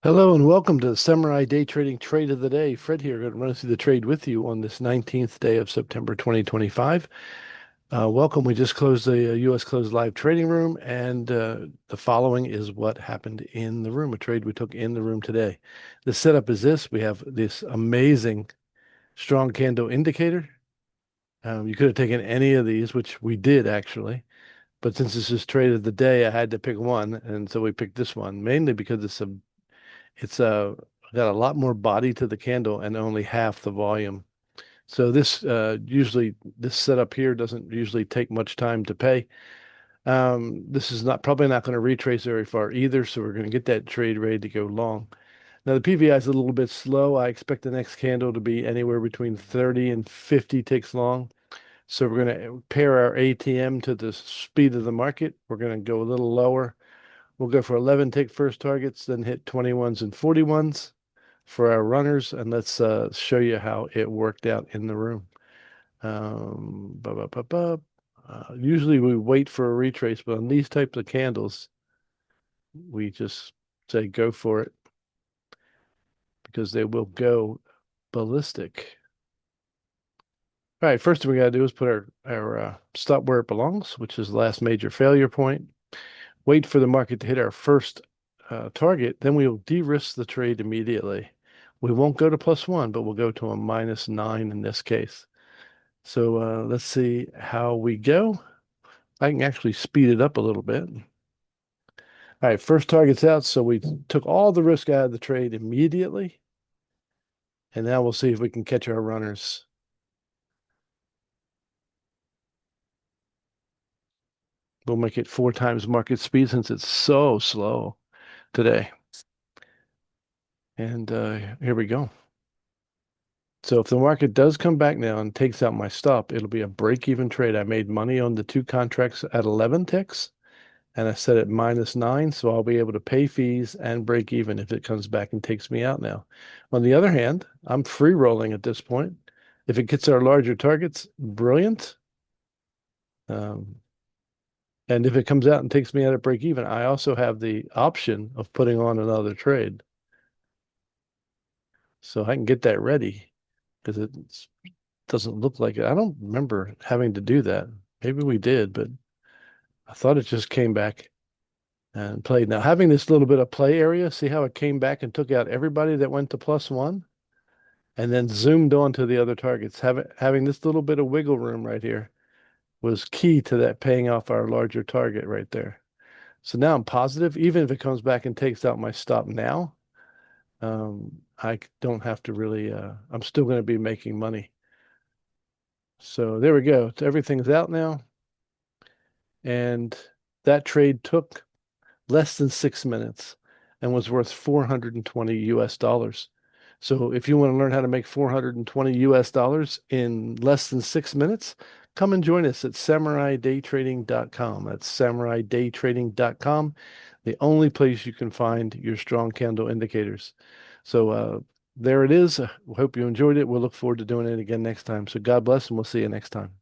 Hello and welcome to the Samurai Day Trading Trade of the Day. Fred here, going to run through the trade with you on this 19th day of September 2025. Welcome. We just closed the U.S. closed live trading room, and the following is what happened in the room, a trade we took in the room today. The setup is this. We have this amazing strong candle indicator. You could have taken any of these, which we did actually. But since this is trade of the day, I had to pick one, and so we picked this one, mainly because it's got a lot more body to the candle and only half the volume. So this setup here doesn't usually take much time to pay. This is not probably not going to retrace very far either, so we're going to get that trade ready to go long. Now the PVI is a little bit slow. I expect the next candle to be anywhere between 30 and 50 ticks long. So we're going to pair our ATM to the speed of the market. We're going to go a little lower. We'll go for 11 tick first targets, then hit 21s and 41s for our runners, and let's show you how it worked out in the room. Bu- bu- bu- bu. Usually we wait for a retrace, but on these types of candles, we just say go for it because they will go ballistic. All right, first thing we got to do is put our stop where it belongs, which is the last major failure point. Wait for the market to hit our first target, then we'll de-risk the trade immediately. We won't go to +1, but we'll go to a -9 in this case. So let's see how we go. I can actually speed it up a little bit. All right, first target's out, so we took all the risk out of the trade immediately. And now we'll see if we can catch our runners. We'll make it 4 times market speed since it's so slow today. And here we go. So if the market does come back now and takes out my stop, it'll be a break-even trade. I made money on the 2 contracts at 11 ticks, and I set it -9, so I'll be able to pay fees and break even if it comes back and takes me out now. On the other hand, I'm free rolling at this point. If it gets our larger targets, brilliant. Um, and if it comes out and takes me out at break even, I also have the option of putting on another trade. So I can get that ready because it doesn't look like it. I don't remember having to do that. Maybe we did, but I thought it just came back and played. Now, having this little bit of play area, see how it came back and took out everybody that went to +1 and then zoomed on to the other targets. Having this little bit of wiggle room right here was key to that paying off our larger target right there. So now I'm positive, even if it comes back and takes out my stop now, I don't have to really, I'm still going to be making money. So there we go. So everything's out now. And that trade took less than 6 minutes and was worth 420 US dollars. So if you want to learn how to make 420 US dollars in less than 6 minutes, come and join us at SamuraiDayTrading.com. That's SamuraiDayTrading.com, the only place you can find your strong candle indicators. So there it is. I hope you enjoyed it. We'll look forward to doing it again next time. So God bless, and we'll see you next time.